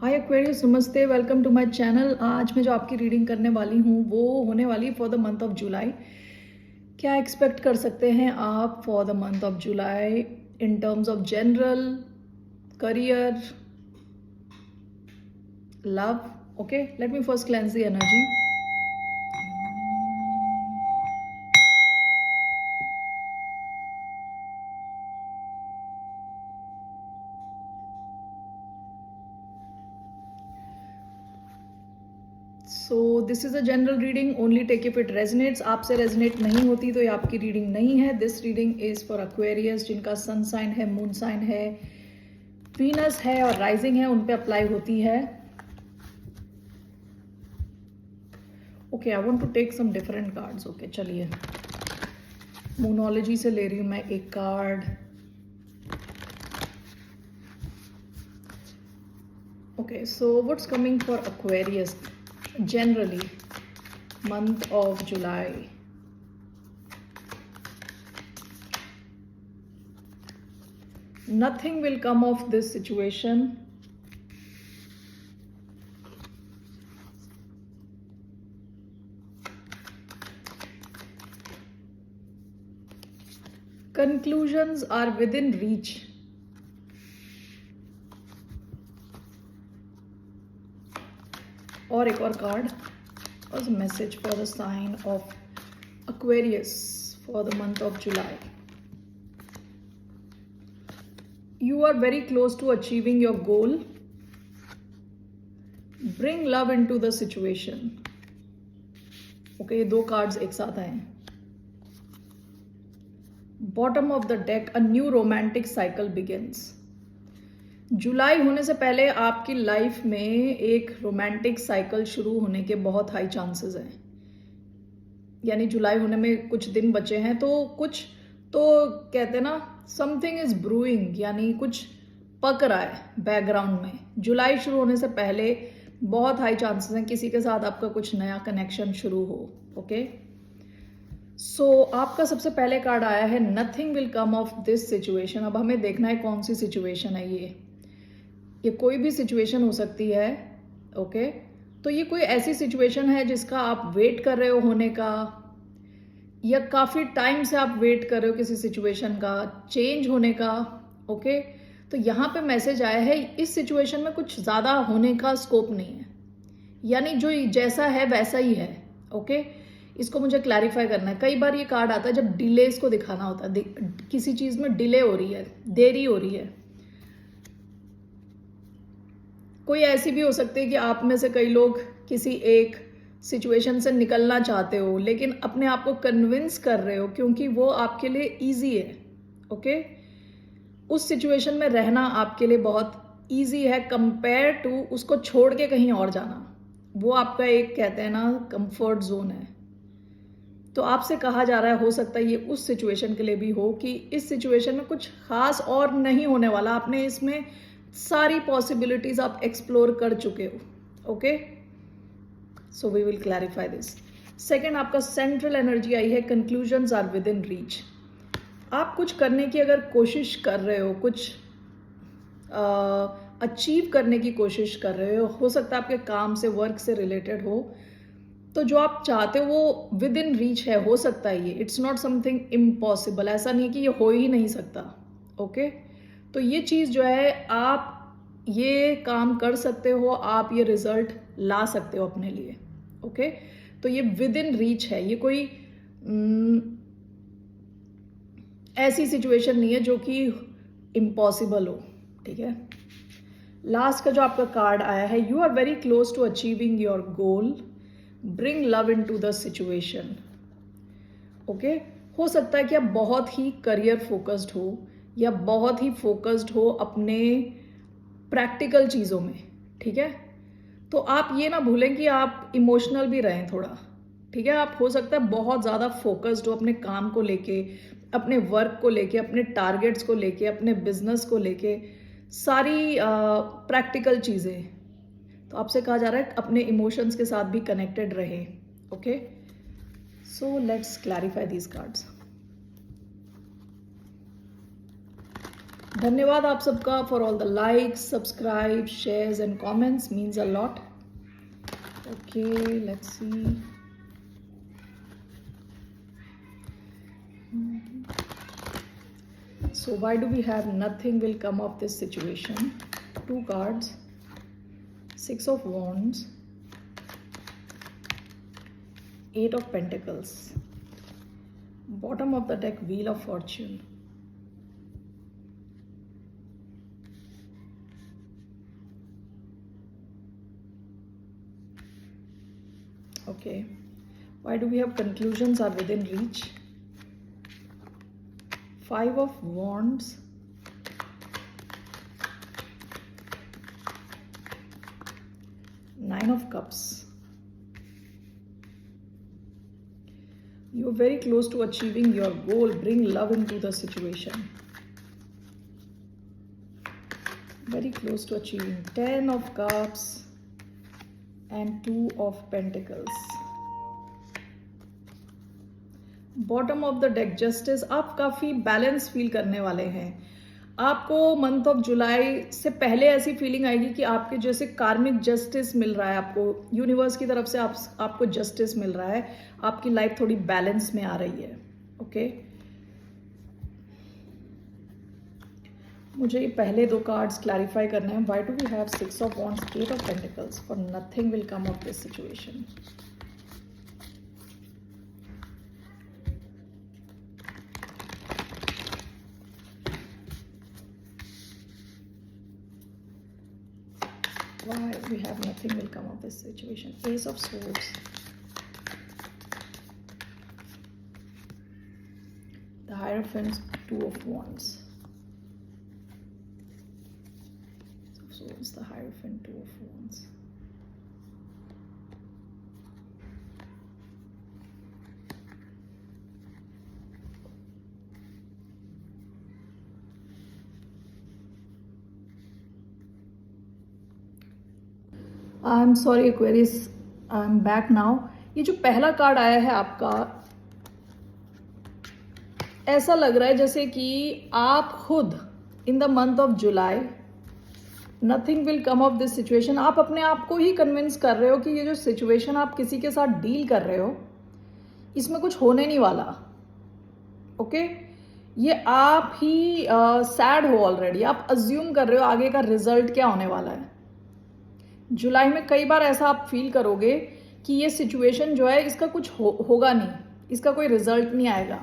हाय Aquarius, नमस्ते, welcome to my channel. आज मैं जो आपकी रीडिंग करने वाली हूँ वो होने वाली for the month of July. क्या एक्सपेक्ट कर सकते हैं आप for the month of July in terms of general, career, love? Okay, let me first cleanse the energy. So this is a general reading, only take if it resonates. आपसे resonate नहीं होती तो ये आपकी रीडिंग नहीं है। This reading is for Aquarius जिनका sun sign है, मून साइन है, वीनस है और राइजिंग है, उन पे अप्लाई होती है। Okay, I want to take some different cards. Okay, चलिए, मूनोलॉजी से ले रही हूँ मैं एक card. Okay, so what's coming for Aquarius generally month of July? Nothing will come of this situation. Conclusions are within reach. और एक और card as a message for the sign of Aquarius for the month of July. You are very close to achieving your goal. Bring love into the situation. Okay, दो cards एक साथ आए हैं। Bottom of the deck, a new romantic cycle begins. जुलाई होने से पहले आपकी लाइफ में एक रोमांटिक साइकिल शुरू होने के बहुत हाई चांसेस हैं। यानी जुलाई होने में कुछ दिन बचे हैं, तो कुछ तो कहते हैं ना, समथिंग इज ब्रूइंग, यानी कुछ पक रहा है बैकग्राउंड में। जुलाई शुरू होने से पहले बहुत हाई चांसेस हैं किसी के साथ आपका कुछ नया कनेक्शन शुरू हो। ओके, सो आपका सबसे पहले कार्ड आया है nothing will come of this situation. अब हमें देखना है कौन सी सिचुएशन है ये कोई भी सिचुएशन हो सकती है। ओके, तो ये कोई ऐसी सिचुएशन है जिसका आप वेट कर रहे हो होने का, या काफ़ी टाइम से आप वेट कर रहे हो किसी सिचुएशन का चेंज होने का। ओके, तो यहाँ पे मैसेज आया है इस सिचुएशन में कुछ ज़्यादा होने का स्कोप नहीं है, यानी जो जैसा है वैसा ही है। ओके, इसको मुझे क्लैरिफाई करना है। कई बार ये कार्ड आता है जब डिलेस को दिखाना होता है, किसी चीज़ में डिले हो रही है, देरी हो रही है। कोई ऐसी भी हो सकती है कि आप में से कई लोग किसी एक सिचुएशन से निकलना चाहते हो, लेकिन अपने आप को कन्विंस कर रहे हो क्योंकि वो आपके लिए इजी है। ओके, उस सिचुएशन में रहना आपके लिए बहुत इजी है कंपेयर टू उसको छोड़ के कहीं और जाना। वो आपका एक, कहते हैं ना, कंफर्ट जोन है। तो आपसे कहा जा रहा है, हो सकता है ये उस सिचुएशन के लिए भी हो कि इस सिचुएशन में कुछ खास और नहीं होने वाला। आपने इसमें सारी पॉसिबिलिटीज आप एक्सप्लोर कर चुके हो। Okay, so we will clarify this. Second, आपका सेंट्रल एनर्जी आई है conclusions are within reach. आप कुछ करने की अगर कोशिश कर रहे हो, कुछ अचीव करने की कोशिश कर रहे हो सकता है आपके काम से, वर्क से रिलेटेड हो, तो जो आप चाहते हो वो विद इन रीच है। हो सकता है ये, इट्स नॉट समथिंग इम्पॉसिबल, ऐसा नहीं है कि ये हो ही नहीं सकता। ओके, तो ये चीज़ जो है, आप ये काम कर सकते हो, आप ये रिजल्ट ला सकते हो अपने लिए। ओके, तो ये विद इन रीच है। ये कोई ऐसी सिचुएशन नहीं है जो कि इम्पॉसिबल हो। ठीक है, लास्ट का जो आपका कार्ड आया है, you are very close to achieving your goal, bring love into the situation. Okay, हो सकता है कि आप बहुत ही करियर फोकस्ड हो या बहुत ही फोकस्ड हो अपने प्रैक्टिकल चीज़ों में। ठीक है, तो आप ये ना भूलें कि आप इमोशनल भी रहें थोड़ा। ठीक है, आप हो सकता है बहुत ज़्यादा फोकस्ड हो अपने काम को लेके, अपने वर्क को लेके, अपने टारगेट्स को लेके, अपने बिजनेस को लेके, सारी प्रैक्टिकल चीज़ें। तो आपसे कहा जा रहा है अपने इमोशंस के साथ भी कनेक्टेड रहे। Okay, so let's clarify these cards. धन्यवाद आप सबका for all the likes, subscribe, shares and comments, means a lot. Okay, let's see. So why do we have nothing will come of this situation? Two cards, Six of Wands, Eight of Pentacles, bottom of the deck, Wheel of Fortune. Okay, why do we have conclusions are within reach? Five of Wands, Nine of Cups. You are very close to achieving your goal. Bring love into the situation. Very close to achieving. Ten of Cups and Two of Pentacles. Bottom of the deck, justice. आप काफ़ी balance feel करने वाले हैं. आपको month of जुलाई से पहले ऐसी feeling आएगी कि आपके जैसे कार्मिक जस्टिस मिल रहा है, आपको यूनिवर्स की तरफ से आपको जस्टिस मिल रहा है. आपकी लाइफ थोड़ी बैलेंस में आ रही है. ओके, मुझे ये पहले दो कार्ड्स क्लैरिफाई करने हैं. Why do we have six of wands, eight of pentacles? For nothing will come of this situation. Why we have nothing will come of this situation? Ace of Swords, the Hierophant, Two of Wands. Ace of Swords, the Hierophant, Two of Wands. I am sorry Aquarius, I am back now. ये जो पहला card आया है आपका, ऐसा लग रहा है जैसे कि आप खुद इन the month of July, nothing will come of this situation. आप अपने आप को ही कन्विंस कर रहे हो कि ये जो सिचुएशन आप किसी के साथ डील कर रहे हो, इसमें कुछ होने नहीं वाला. ओके, ये आप ही सैड हो ऑलरेडी. आप अज्यूम कर रहे हो आगे का रिजल्ट क्या होने वाला है. जुलाई में कई बार ऐसा आप फील करोगे कि ये सिचुएशन जो है इसका कुछ होगा नहीं, इसका कोई रिजल्ट नहीं आएगा.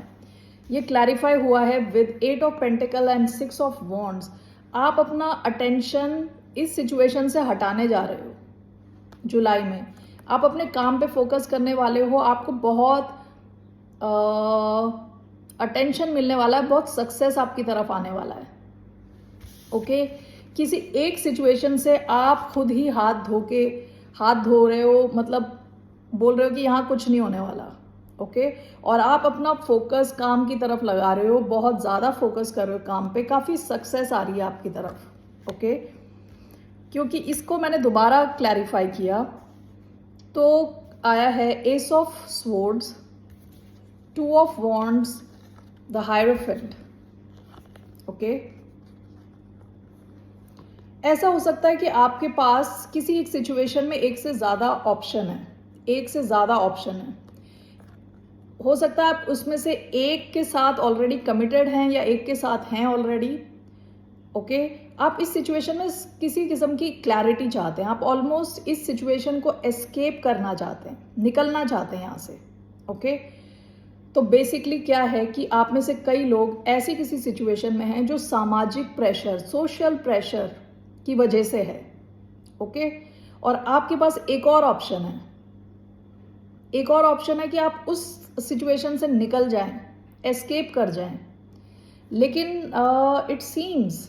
ये क्लैरिफाई हुआ है with eight of pentacle and six of wands. आप अपना अटेंशन इस सिचुएशन से हटाने जा रहे हो. जुलाई में आप अपने काम पे फोकस करने वाले हो. आपको बहुत अटेंशन मिलने वाला है, बहुत सक्सेस आपकी तरफ आने वाला है. ओके, किसी एक सिचुएशन से आप खुद ही हाथ धो रहे हो, मतलब बोल रहे हो कि यहाँ कुछ नहीं होने वाला. ओके, और आप अपना फोकस काम की तरफ लगा रहे हो, बहुत ज़्यादा फोकस कर रहे हो काम पे. काफ़ी सक्सेस आ रही है आपकी तरफ. ओके, क्योंकि इसको मैंने दोबारा क्लैरिफाई किया तो आया है S of swords, two of wands, the hierophant. Okay, ऐसा हो सकता है कि आपके पास किसी एक सिचुएशन में एक से ज़्यादा ऑप्शन है. हो सकता है आप उसमें से एक के साथ ऑलरेडी कमिटेड हैं या एक के साथ हैं ऑलरेडी. ओके, आप इस सिचुएशन में किसी किस्म की क्लैरिटी चाहते हैं. आप ऑलमोस्ट इस सिचुएशन को एस्केप करना चाहते हैं, निकलना चाहते हैं यहाँ से. ओके, तो बेसिकली क्या है कि आप में से कई लोग ऐसी किसी सिचुएशन में हैं जो सामाजिक प्रेशर, सोशल प्रेशर की वजह से है. ओके, और आपके पास एक और ऑप्शन है कि आप उस सिचुएशन से निकल जाएं, एस्केप कर जाएं. लेकिन इट सीम्स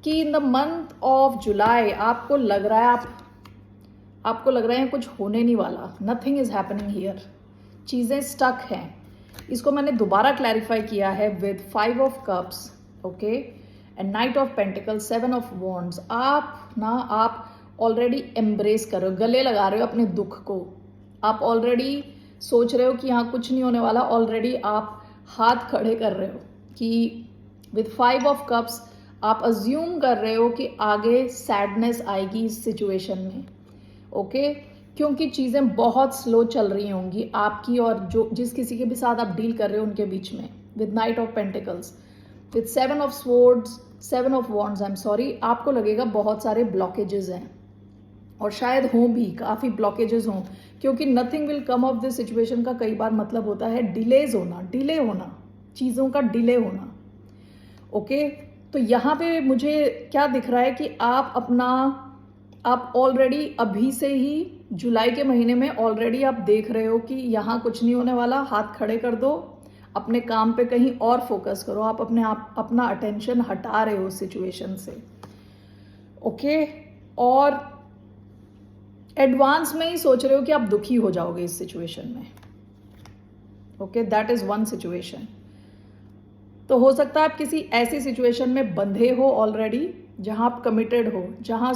कि इन द मंथ ऑफ जुलाई आपको लग रहा है कुछ होने नहीं वाला. Nothing is happening here. चीज़ें स्टक हैं. इसको मैंने दोबारा क्लैरिफाई किया है with five of cups. Okay, and night of pentacle, seven of wands. आप ऑलरेडी एम्ब्रेस कर रहे हो, गले लगा रहे हो अपने दुख को. आप ऑलरेडी सोच रहे हो कि यहाँ कुछ नहीं होने वाला. ऑलरेडी आप हाथ खड़े कर रहे हो कि विथ 5 ऑफ कप्स आप अज्यूम कर रहे हो कि आगे सैडनेस आएगी इस सिचुएशन में, ओके क्योंकि चीज़ें बहुत स्लो चल रही होंगी आपकी और जो जिस किसी के भी साथ आप डील कर रहे हो उनके बीच में। With night of pentacles, with 7 of swords, 7 of wands, I am sorry, आपको लगेगा बहुत सारे ब्लॉकेजेस हैं और शायद हों भी, काफ़ी ब्लॉकेजेस हों, क्योंकि nothing will come of this situation का कई बार मतलब होता है डिलेज होना, डिले होना, चीज़ों का डिले होना, ओके। तो यहाँ पे मुझे क्या दिख रहा है कि आप ऑलरेडी अभी से ही जुलाई के महीने में ऑलरेडी आप देख रहे हो कि यहाँ कुछ नहीं होने वाला, हाथ खड़े कर दो, अपने काम पे कहीं और फोकस करो, आप अपना अटेंशन हटा रहे हो उस सिचुएशन से, ओके। और एडवांस में ही सोच रहे हो कि आप दुखी हो जाओगे इस सिचुएशन में, okay, that is one situation. तो हो सकता है आप किसी ऐसी सिचुएशन में बंधे हो ऑलरेडी जहां आप कमिटेड हो, जहां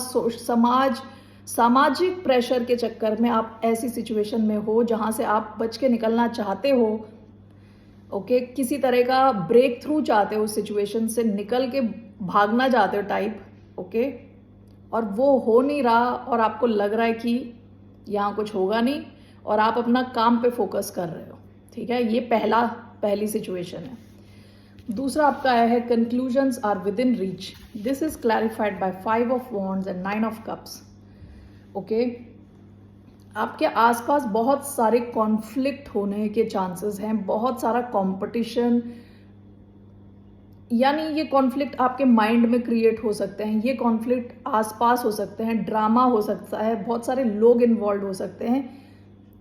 सामाजिक प्रेशर के चक्कर में आप ऐसी सिचुएशन में हो जहां से आप बच के निकलना चाहते हो, ओके, किसी तरह का ब्रेक थ्रू चाहते हो, सिचुएशन से निकल के भागना चाहते हो टाइप, ओके, और वो हो नहीं रहा और आपको लग रहा है कि यहाँ कुछ होगा नहीं और आप अपना काम पे फोकस कर रहे हो, ठीक है। ये पहली सिचुएशन है। दूसरा आपका आया है conclusions are within reach, this is clarified by 5 of wands and 9 of cups, okay. आपके आसपास बहुत सारे कॉन्फ्लिक्ट होने के चांसेस हैं, बहुत सारा कंपटीशन, यानी ये कॉन्फ्लिक्ट आपके माइंड में क्रिएट हो सकते हैं, ये कॉन्फ्लिक्ट आसपास हो सकते हैं, ड्रामा हो सकता है, बहुत सारे लोग इन्वॉल्व हो सकते हैं,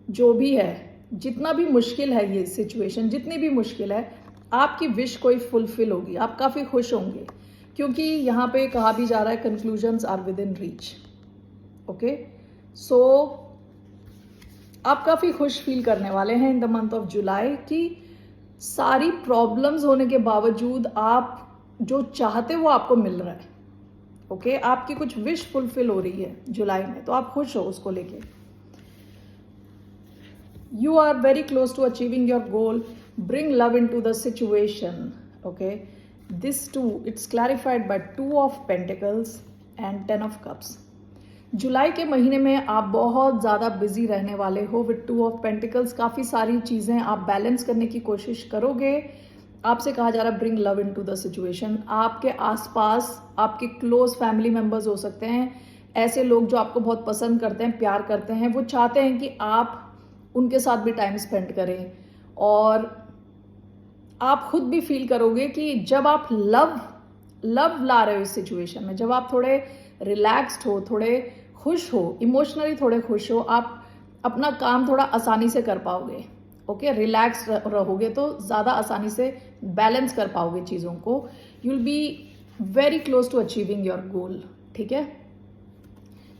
जो भी है, जितना भी मुश्किल है ये सिचुएशन, जितनी भी मुश्किल है, आपकी विश कोई फुलफिल होगी, आप काफ़ी खुश होंगे, क्योंकि यहाँ पे कहा भी जा रहा है conclusions are within reach, okay. So आप काफ़ी खुश फील करने वाले हैं in the month of July कि सारी प्रॉब्लम्स होने के बावजूद आप जो चाहते वो आपको मिल रहा है, ओके। आपकी कुछ विश फुलफिल हो रही है जुलाई में, तो आप खुश हो उसको लेके। You are very close to achieving your goal. Bring love into the situation, okay. This too, it's clarified by 2 of Pentacles and 10 of Cups. जुलाई के महीने में आप बहुत ज़्यादा बिजी रहने वाले हो विद 2 ऑफ पेंटिकल्स। काफ़ी सारी चीज़ें आप बैलेंस करने की कोशिश करोगे। आपसे कहा जा रहा है bring love into the situation. आपके आसपास आपके क्लोज फैमिली मेम्बर्स हो सकते हैं, ऐसे लोग जो आपको बहुत पसंद करते हैं, प्यार करते हैं, वो चाहते हैं कि आप उनके साथ भी टाइम स्पेंड करें, और आप खुद भी फील करोगे कि जब आप लव ला रहे हो इस सिचुएशन में, जब आप थोड़े रिलैक्स्ड हो, थोड़े खुश हो, इमोशनली थोड़े खुश हो, आप अपना काम थोड़ा आसानी से कर पाओगे, ओके। रिलैक्स रहोगे तो ज़्यादा आसानी से बैलेंस कर पाओगे चीज़ों को। You will be very close to achieving your goal, ठीक है।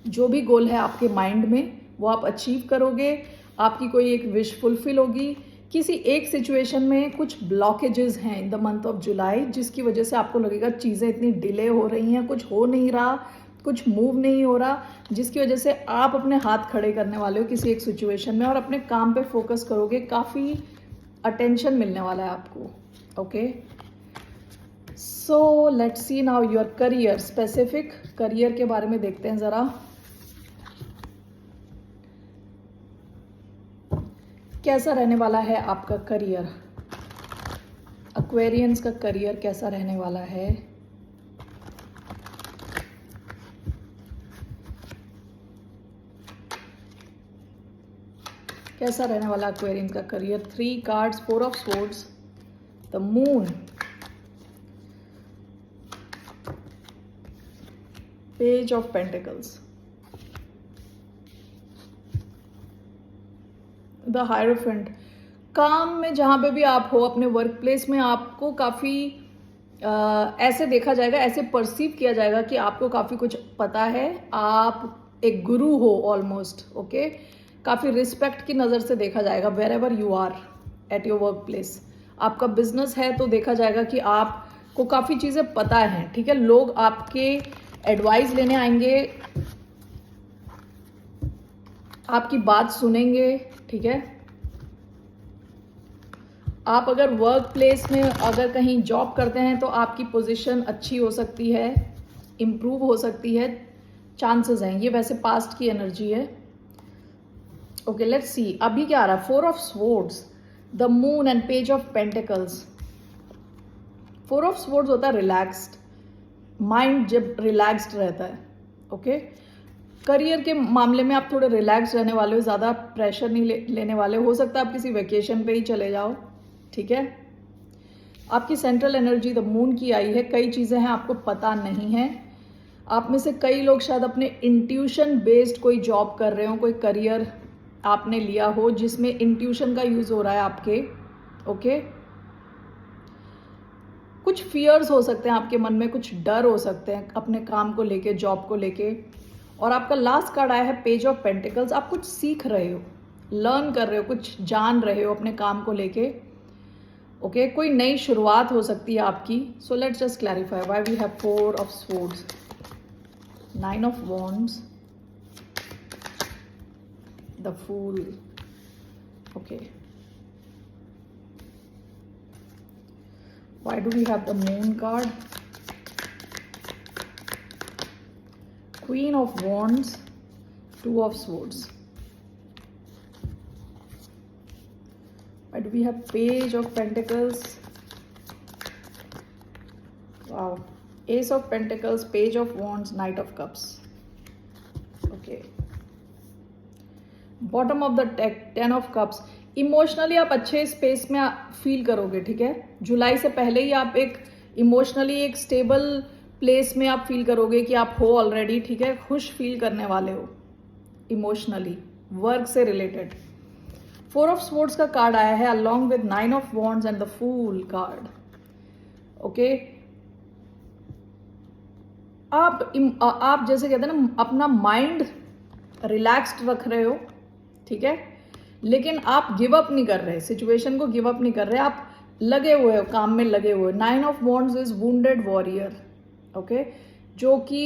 जो भी गोल है आपके माइंड में वो आप अचीव करोगे, आपकी कोई एक विश फुलफिल होगी। किसी एक सिचुएशन में कुछ ब्लॉकेजेस हैं इन द मंथ ऑफ जुलाई, जिसकी वजह से आपको लगेगा चीज़ें इतनी डिले हो रही हैं, कुछ हो नहीं रहा, कुछ मूव नहीं हो रहा, जिसकी वजह से आप अपने हाथ खड़े करने वाले हो किसी एक सिचुएशन में और अपने काम पे फोकस करोगे। काफ़ी अटेंशन मिलने वाला है आपको, okay. So let's see now your career, specific career के बारे में देखते हैं ज़रा। कैसा रहने वाला है आपका करियर, एक्वेरियंस का करियर कैसा रहने वाला है। कैसा रहने वाला एक्वेरियंस का career. 3 cards, 4 of swords, the moon, page of pentacles, the hierophant. काम में जहाँ पे भी आप हो, अपने वर्क प्लेस में आपको काफ़ी ऐसे देखा जाएगा, ऐसे परसीव किया जाएगा कि आपको काफ़ी कुछ पता है, आप एक गुरु हो ऑलमोस्ट, ओके। काफ़ी रिस्पेक्ट की नज़र से देखा जाएगा wherever you are at your work place. आपका बिजनेस है तो देखा जाएगा कि आपको काफ़ी चीज़ें पता हैं, ठीक है। लोग आपके एडवाइस लेने आएंगे, आपकी बात सुनेंगे, ठीक है। आप अगर वर्क प्लेस में अगर कहीं जॉब करते हैं तो आपकी पोजीशन अच्छी हो सकती है, इम्प्रूव हो सकती है, चांसेस हैं। ये वैसे पास्ट की एनर्जी है। ओके, लेट्स सी अभी क्या आ रहा है। 4 of swords, the moon and page of pentacles. 4 of swords होता है रिलैक्स्ड माइंड, जब रिलैक्स्ड रहता है। ओके, करियर के मामले में आप थोड़े रिलैक्स रहने वाले हो, ज़्यादा प्रेशर नहीं लेने वाले हो सकता है आप किसी वेकेशन पे ही चले जाओ, ठीक है। आपकी सेंट्रल एनर्जी द मून की आई है। कई चीज़ें हैं आपको पता नहीं है। आप में से कई लोग शायद अपने इंट्यूशन बेस्ड कोई जॉब कर रहे हो, कोई करियर आपने लिया हो जिसमें इंट्यूशन का यूज़ हो रहा है आपके। ओके, कुछ फियर्स हो सकते हैं आपके मन में, कुछ डर हो सकते हैं अपने काम को लेके, जॉब को लेके। और आपका लास्ट कार्ड आया है पेज ऑफ पेंटिकल्स। आप कुछ सीख रहे हो, लर्न कर रहे हो, कुछ जान रहे हो अपने काम को लेके। ओके, कोई नई शुरुआत हो सकती है आपकी। So let's just clarify why we have 4 of swords, 9 of wands, the fool. Okay, why do we have the moon card, queen of wands, 2 of swords, why do we have page of pentacles, wow, ace of pentacles, page of wands, knight of cups. Okay, bottom of the deck, 10 of cups. Emotionally आप अच्छे space में feel करोगे, ठीक है। जुलाई से पहले ही आप एक इमोशनली एक स्टेबल प्लेस में आप फील करोगे कि आप हो ऑलरेडी, ठीक है। खुश फील करने वाले हो इमोशनली, वर्क से रिलेटेड। 4 ऑफ स्वॉर्ड्स का कार्ड आया है along with 9 of wands and the fool card. Okay, आप जैसे कहते हैं ना, अपना माइंड रिलैक्स्ड रख रहे हो, ठीक है, लेकिन आप गिव अप नहीं कर रहे, सिचुएशन को गिव अप नहीं कर रहे, आप लगे हुए हो, काम में लगे हुए हो। 9 of wands is wounded warrior. Okay, जो कि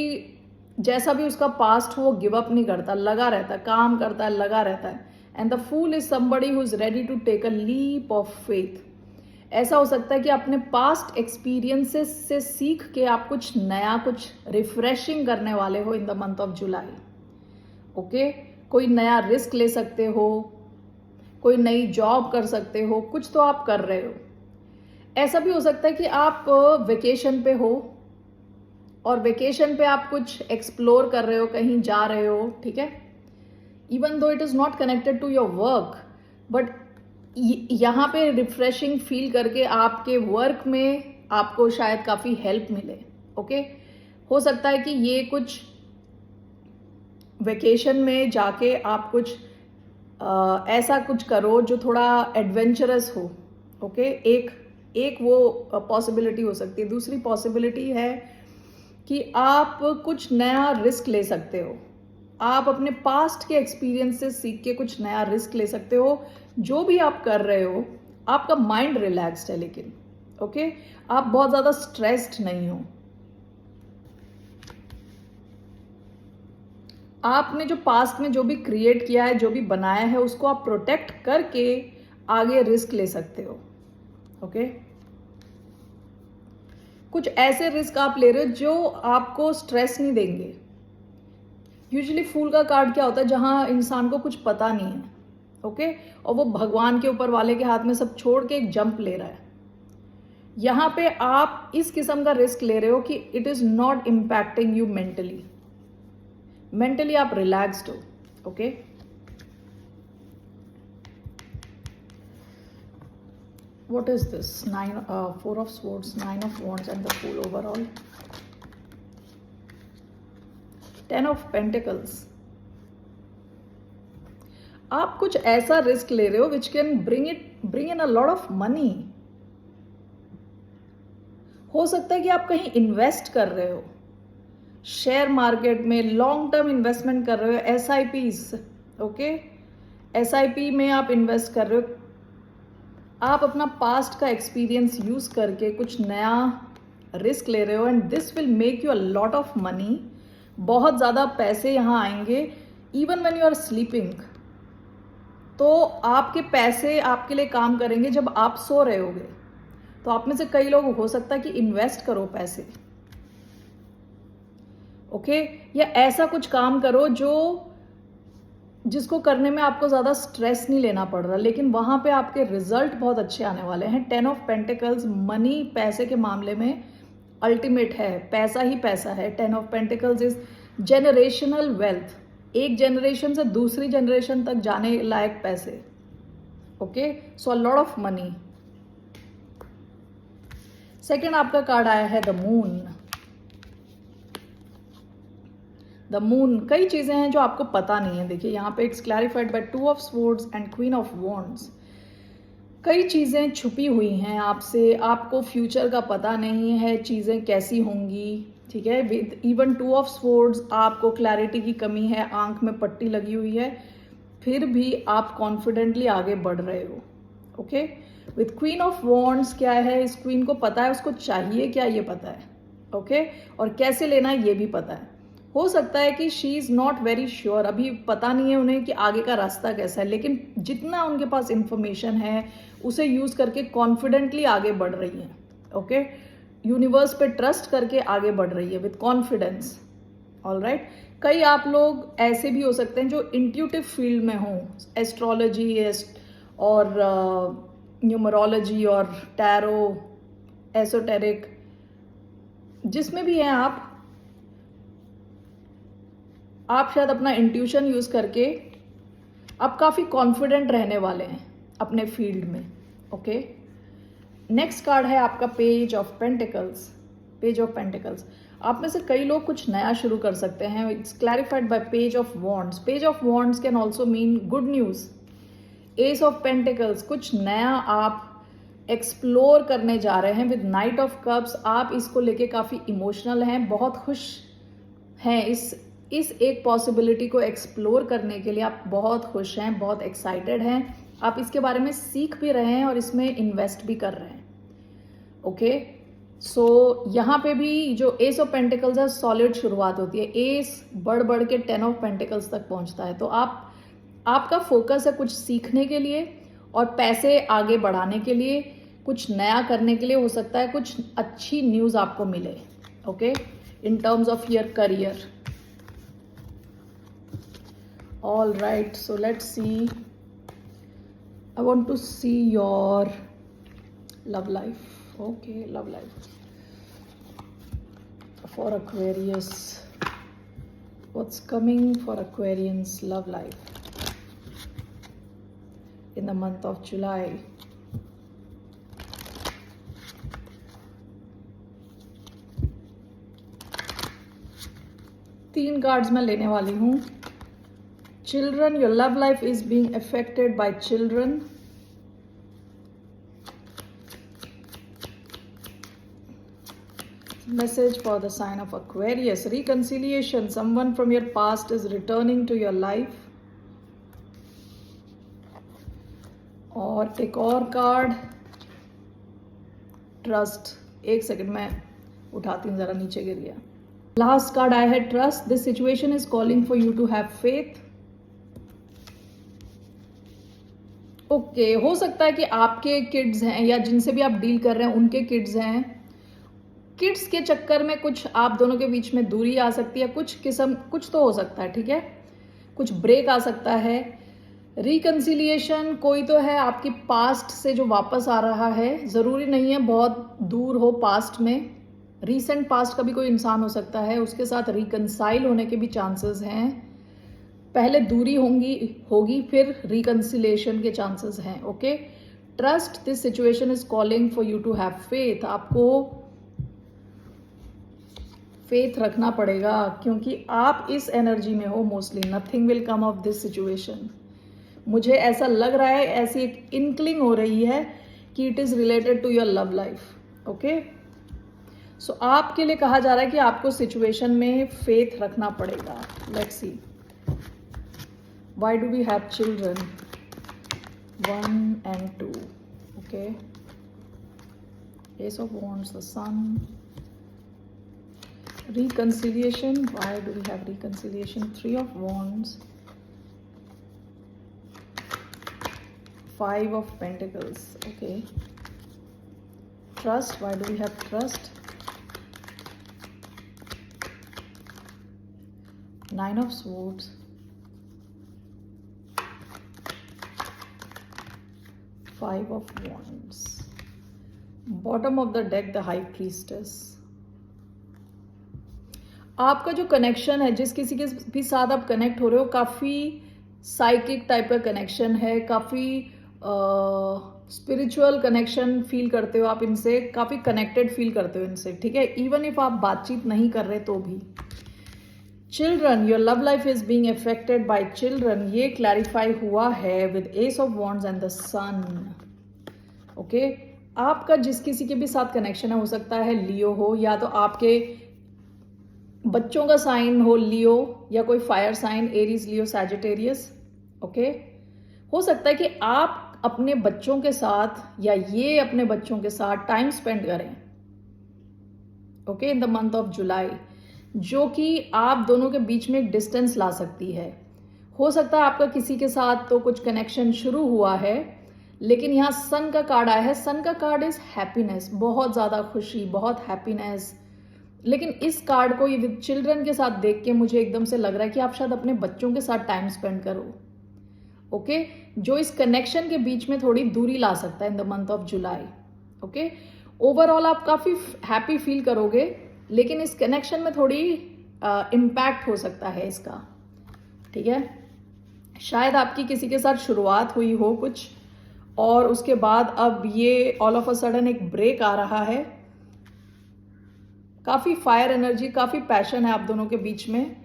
जैसा भी उसका पास्ट हो वो गिव अप नहीं करता, लगा रहता है, काम करता है, लगा रहता है। And the fool is somebody who is ready to take a leap of faith. ऐसा हो सकता है कि अपने पास्ट एक्सपीरियंसेस से सीख के आप कुछ नया, कुछ रिफ्रेशिंग करने वाले हो in the month of July. Okay, कोई नया रिस्क ले सकते हो, कोई नई जॉब कर सकते हो, कुछ तो आप कर रहे हो। ऐसा भी हो सकता है कि आप वेकेशन पे हो और वेकेशन पे आप कुछ एक्सप्लोर कर रहे हो, कहीं जा रहे हो, ठीक है। Even though it is not connected to your work, but यहाँ पे रिफ्रेशिंग फील करके आपके वर्क में आपको शायद काफी हेल्प मिले। ओके, हो सकता है कि ये कुछ वेकेशन में जाके आप कुछ ऐसा कुछ करो जो थोड़ा एडवेंचरस हो। ओके, एक वो पॉसिबिलिटी हो सकती है। दूसरी पॉसिबिलिटी है कि आप कुछ नया रिस्क ले सकते हो, आप अपने पास्ट के एक्सपीरियंस से सीख के कुछ नया रिस्क ले सकते हो। जो भी आप कर रहे हो, आपका माइंड रिलैक्स्ड है, लेकिन ओके, आप बहुत ज्यादा स्ट्रेस्ड नहीं हो। आपने जो पास्ट में जो भी क्रिएट किया है, जो भी बनाया है, उसको आप प्रोटेक्ट करके आगे रिस्क ले सकते हो। ओके, कुछ ऐसे रिस्क आप ले रहे हो जो आपको स्ट्रेस नहीं देंगे। यूजुअली फूल का कार्ड क्या होता है, जहां इंसान को कुछ पता नहीं है, ओके, और वो भगवान के ऊपर वाले के हाथ में सब छोड़ के एक जंप ले रहा है। यहां पे आप इस किस्म का रिस्क ले रहे हो कि it is not impacting you mentally. Mentally आप रिलैक्स्ड हो। Okay, what is this? 4 of swords, 9 of wands and the fool overall. 10 of pentacles. आप कुछ ऐसा रिस्क ले रहे हो which can bring in a lot of money. हो सकता है कि आप कहीं इन्वेस्ट कर रहे हो, शेयर मार्केट में लॉन्ग टर्म इन्वेस्टमेंट कर रहे हो, SIPs, ओके, SIP में आप इन्वेस्ट कर रहे हो। आप अपना पास्ट का एक्सपीरियंस यूज करके कुछ नया रिस्क ले रहे हो and this will make you a lot of money. बहुत ज़्यादा पैसे यहाँ आएंगे even when you are sleeping. तो आपके पैसे आपके लिए काम करेंगे जब आप सो रहे होगे। तो आप में से कई लोग हो सकता है कि इन्वेस्ट करो पैसे, ओके, या ऐसा कुछ काम करो जिसको करने में आपको ज़्यादा स्ट्रेस नहीं लेना पड़ रहा, लेकिन वहाँ पे आपके रिजल्ट बहुत अच्छे आने वाले हैं। 10 ऑफ पेंटिकल्स मनी, पैसे के मामले में अल्टीमेट है, पैसा ही पैसा है। 10 of pentacles is generational wealth, एक जनरेशन से दूसरी जनरेशन तक जाने लायक पैसे, okay, so a lot of money. Second आपका कार्ड आया है द मून। द मून, कई चीजें हैं जो आपको पता नहीं है। देखिए यहाँ पे it's clarified by 2 of swords and queen of wands. कई चीजें छुपी हुई हैं आपसे, आपको फ्यूचर का पता नहीं है, चीजें कैसी होंगी, ठीक है। विद इवन 2 ऑफ स्वॉर्ड्स आपको क्लैरिटी की कमी है, आंख में पट्टी लगी हुई है, फिर भी आप कॉन्फिडेंटली आगे बढ़ रहे हो, okay. With queen of wands क्या है, इस क्वीन को पता है उसको चाहिए क्या, ये पता है, ओके, और कैसे लेना है ये भी पता है। हो सकता है कि she is not very sure, अभी पता नहीं है उन्हें कि आगे का रास्ता कैसा है, लेकिन जितना उनके पास इंफॉर्मेशन है उसे यूज करके कॉन्फिडेंटली आगे बढ़ रही है, ओके। यूनिवर्स पे ट्रस्ट करके आगे बढ़ रही है विद कॉन्फिडेंस, ऑलराइट। कई आप लोग ऐसे भी हो सकते हैं जो इंट्यूटिव फील्ड में हो, एस्ट्रोलॉजी और न्यूमरोलॉजी और टैरो, एसोटेरिक, जिसमें भी हैं आप शायद अपना इंट्यूशन यूज करके आप काफी कॉन्फिडेंट रहने वाले हैं अपने फील्ड में, ओके। नेक्स्ट कार्ड है आपका page of pentacles. Page of pentacles, आप में से कई लोग कुछ नया शुरू कर सकते हैं। It's clarified bye page of wands. Page of wands can also mean good news. S of pentacles, कुछ नया आप एक्सप्लोर करने जा रहे हैं। विद नाइट ऑफ कप्स, आप इसको लेके काफी इमोशनल हैं, बहुत खुश हैं, इस एक पॉसिबिलिटी को एक्सप्लोर करने के लिए आप बहुत खुश हैं, बहुत एक्साइटेड हैं, आप इसके बारे में सीख भी रहे हैं और इसमें इन्वेस्ट भी कर रहे हैं, ओके। सो यहाँ पे भी जो एस ऑफ पेंटिकल्स है सॉलिड शुरुआत होती है, एस बढ़ के 10 ऑफ पेंटिकल्स तक पहुंचता है। तो आपका फोकस है कुछ सीखने के लिए और पैसे आगे बढ़ाने के लिए, कुछ नया करने के लिए। हो सकता है कुछ अच्छी न्यूज आपको मिले, okay, in terms of your career. All right, so let's see. I want to see your love life. Okay, love life for Aquarius. What's coming for Aquarians love life in the month of July? तीन cards मैं लेने वाली हूँ। Children, your love life is being affected by children. Message for the sign of Aquarius. Reconciliation. Someone from your past is returning to your life. और एक और card, trust. एक second मैं उठाती हूँ, जरा नीचे गिर गया। लास्ट कार्ड आया है trust. This situation is calling for you to have faith. Okay, हो सकता है कि आपके किड्स हैं या जिनसे भी आप डील कर रहे हैं उनके किड्स हैं। किड्स के चक्कर में कुछ आप दोनों के बीच में दूरी आ सकती है, कुछ तो हो सकता है, ठीक है, कुछ ब्रेक आ सकता है। रिकंसिलिएशन, कोई तो है आपकी पास्ट से जो वापस आ रहा है, जरूरी नहीं है बहुत दूर हो पास्ट में, रीसेंट पास्ट का भी कोई इंसान हो सकता है, उसके साथ रिकंसाइल होने के भी चांसेस हैं। पहले दूरी होगी फिर रिकंसिलिएशन के चांसेस हैं, okay. Trust, this situation is calling for you to have faith. आपको फेथ रखना पड़ेगा क्योंकि आप इस एनर्जी में हो mostly. Nothing will come of this situation. मुझे ऐसा लग रहा है, ऐसी एक इनक्लिंग हो रही है कि it is related to your love life, okay. So आपके लिए कहा जा रहा है कि आपको सिचुएशन में फेथ रखना पड़ेगा। Let's see, why do we have children? 1 and 2, okay. Ace of Wands, the Sun. Reconciliation, why do we have reconciliation? 3 of Wands. 5 of Pentacles. Okay. Trust. Why do we have trust? 9 of Swords. 5 of Wands. Bottom of the deck, the High Priestess. आपका जो connection है, जिस किसी के भी साथ आप connect हो रहे हो, काफ़ी साइकिक टाइप का कनेक्शन है, काफ़ी स्पिरिचुअल कनेक्शन फील करते हो आप इनसे, काफ़ी कनेक्टेड फील करते हो इनसे, ठीक है, इवन इफ आप बातचीत नहीं कर रहे तो भी। Children, your love life is being affected by children, ये क्लैरिफाई हुआ है with ace of wands and the sun. Okay, आपका जिस किसी के भी साथ कनेक्शन है, हो सकता है लियो हो, या तो आपके बच्चों का साइन हो लियो, या कोई फायर साइन एरीज, लियो, सैजिटेरियस। ओके, हो सकता है कि आप अपने बच्चों के साथ या ये अपने बच्चों के साथ टाइम स्पेंड करें, okay, in the month of जुलाई, जो कि आप दोनों के बीच में डिस्टेंस ला सकती है। हो सकता है आपका किसी के साथ तो कुछ कनेक्शन शुरू हुआ है, लेकिन यहाँ सन का कार्ड आया है। सन का कार्ड इज हैप्पीनेस, बहुत ज़्यादा खुशी, बहुत हैप्पीनेस। लेकिन इस कार्ड को विद चिल्ड्रन के साथ देख के मुझे एकदम से लग रहा है कि आप शायद अपने बच्चों के साथ टाइम स्पेंड करो, ओके, जो इस कनेक्शन के बीच में थोड़ी दूरी ला सकता है इन the month of July. Okay, overall आप काफ़ी हैप्पी फील करोगे, लेकिन इस कनेक्शन में थोड़ी इम्पैक्ट हो सकता है इसका, ठीक है। शायद आपकी किसी के साथ शुरुआत हुई हो कुछ, और उसके बाद अब ये ऑल ऑफ अ सडन एक ब्रेक आ रहा है। काफ़ी फायर एनर्जी, काफ़ी पैशन है आप दोनों के बीच में।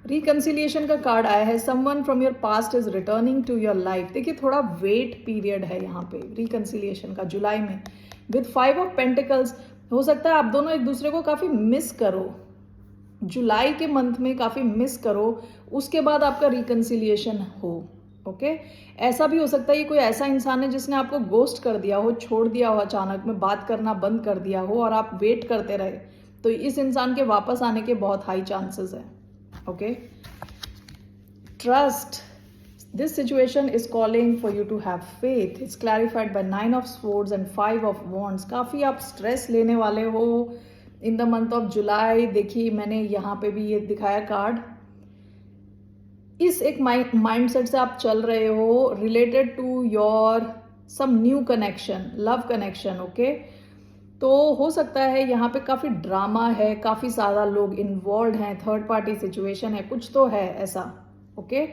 रिकंसिलिएशन का कार्ड आया है। Someone from your past is returning to your life. देखिए, थोड़ा वेट पीरियड है यहाँ पे रिकंसिलिएशन का जुलाई में विद 5 ऑफ पेंटिकल्स। हो सकता है आप दोनों एक दूसरे को काफ़ी मिस करो, जुलाई के मंथ में काफ़ी मिस करो, उसके बाद आपका रिकंसिलिएशन हो, ओके। ऐसा भी हो सकता है ये कोई ऐसा इंसान है जिसने आपको गोस्ट कर दिया हो, छोड़ दिया हो, अचानक में बात करना बंद कर दिया हो और आप वेट करते रहे, तो इस इंसान के वापस आने के बहुत हाई चांसेस हैं, okay. Trust, this situation is calling for you to have faith. It's clarified by 9 of swords and 5 of wands. काफ़ी आप स्ट्रेस लेने वाले हो in the month of July. देखिए, मैंने यहाँ पे भी ये दिखाया कार्ड, इस एक माइंडसेट से आप चल रहे हो related to your some new connection, love connection, okay. तो हो सकता है यहाँ पे काफ़ी ड्रामा है, काफ़ी ज़्यादा लोग इन्वॉल्व हैं, थर्ड पार्टी सिचुएशन है, कुछ तो है ऐसा, ओके।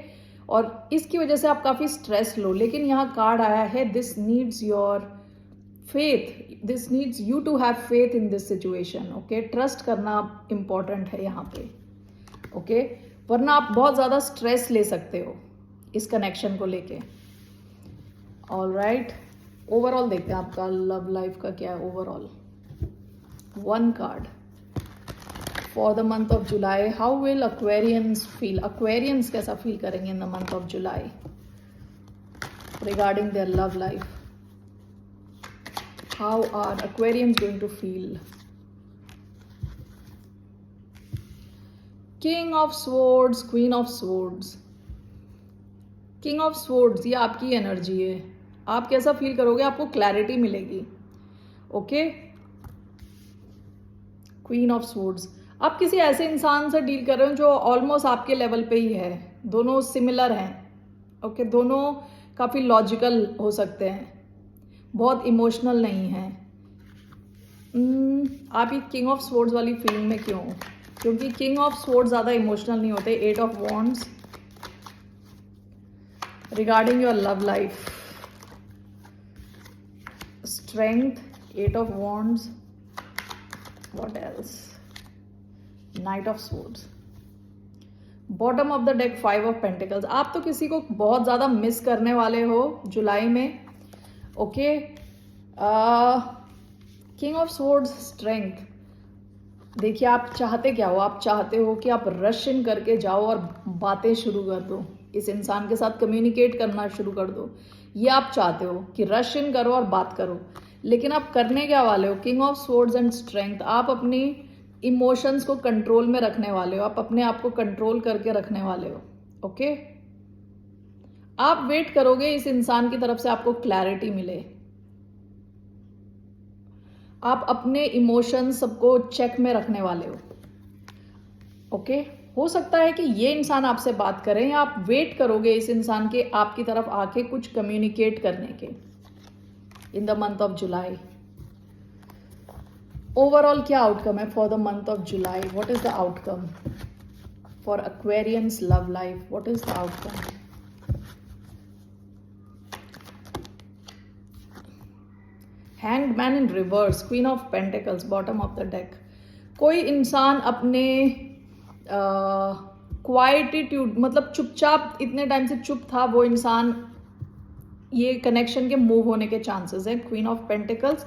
और इसकी वजह से आप काफ़ी स्ट्रेस लो, लेकिन यहाँ कार्ड आया है this needs your faith, this needs you to have faith in this situation, okay. Trust करना इंपॉर्टेंट है यहाँ पे, ओके, वरना आप बहुत ज़्यादा स्ट्रेस ले सकते हो इस कनेक्शन को लेके। ऑलराइट, ओवरऑल देखते हैं आपका लव लाइफ का क्या है overall. 1 card for the month of July. How will Aquarians feel? Aquarians कैसा फील करेंगे in the month of July regarding their love life? How are Aquarians going to feel? King of swords, queen of swords. King of swords, ये आपकी energy है। आप कैसा feel करोगे? आपको clarity मिलेगी, ओके। क्वीन ऑफ स्वॉर्ड्स, आप किसी ऐसे इंसान से डील कर रहे हो जो ऑलमोस्ट आपके लेवल पे ही है, दोनों सिमिलर हैं, ओके। दोनों काफ़ी लॉजिकल हो सकते हैं, बहुत इमोशनल नहीं हैं। आप ये किंग ऑफ स्वॉर्ड्स वाली फीलिंग में क्यों? क्योंकि किंग ऑफ स्वॉर्ड्स ज़्यादा इमोशनल नहीं होते। 8 of wands regarding your love life, strength, 8 of wands, what else, night of swords, bottom of the deck 5 of pentacles. आप तो किसी को बहुत ज़्यादा मिस करने वाले हो जुलाई में, okay. King of swords, strength. देखिए, आप चाहते क्या हो? आप चाहते हो कि आप रश इन करके जाओ और बातें शुरू कर दो, इस इंसान के साथ कम्युनिकेट करना शुरू कर दो। ये आप चाहते हो कि रश इन करो और बात करो, लेकिन आप करने क्या वाले हो? King of swords and strength. आप अपनी इमोशंस को कंट्रोल में रखने वाले हो, आप अपने आप को कंट्रोल करके रखने वाले हो, ओके। आप वेट करोगे इस इंसान की तरफ से आपको क्लैरिटी मिले, आप अपने इमोशंस सबको चेक में रखने वाले हो। ओके, हो सकता है कि ये इंसान आपसे बात करें या आप वेट करोगे इस इंसान के आपकी तरफ आके कुछ कम्युनिकेट करने के इन the month of July. Overall क्या आउटकम है for the month of July? What is the outcome for Aquarians love life? What is the outcome? Hanged man in reverse, queen of pentacles, bottom of the deck. कोई इंसान अपने क्वाइटिट्यूड मतलब चुपचाप इतने time से चुप था, वो इंसान ये कनेक्शन के मूव होने के चांसेस हैं। क्वीन ऑफ पेंटिकल्स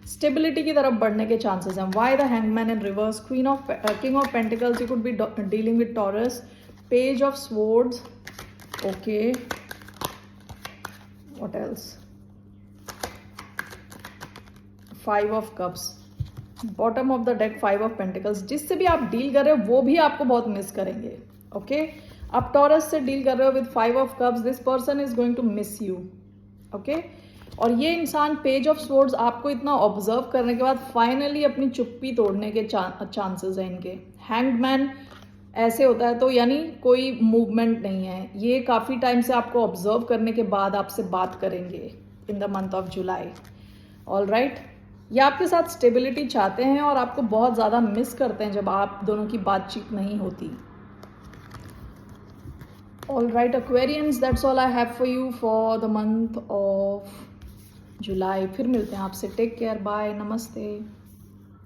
स्टेबिलिटी की तरफ बढ़ने के चांसेस हैं। Why the hangman in reverse, queen of king of pentacles, you could be dealing with taurus, page of swords, okay, what else, five of cups, bottom of the deck, five of pentacles. जिससे भी आप deal कर रहे हो वो भी आपको बहुत मिस करेंगे। ओके, आप टॉरस से डील कर रहे हो with five of cups, this person is going to miss you. Okay, और ये इंसान पेज ऑफ स्वॉर्ड्स आपको इतना ऑब्जर्व करने के बाद फाइनली अपनी चुप्पी तोड़ने के चांसेस हैं इनके। हैंग्ड मैन ऐसे होता है तो यानी कोई मूवमेंट नहीं है, ये काफ़ी टाइम से आपको ऑब्जर्व करने के बाद आपसे बात करेंगे in the month of July. All right, ये आपके साथ स्टेबिलिटी चाहते हैं और आपको बहुत ज़्यादा मिस करते हैं जब आप दोनों की बातचीत नहीं होती। All right Aquarians, that's all I have for you for the month of जुलाई। फिर मिलते हैं आपसे, टेक केयर, बाय, नमस्ते।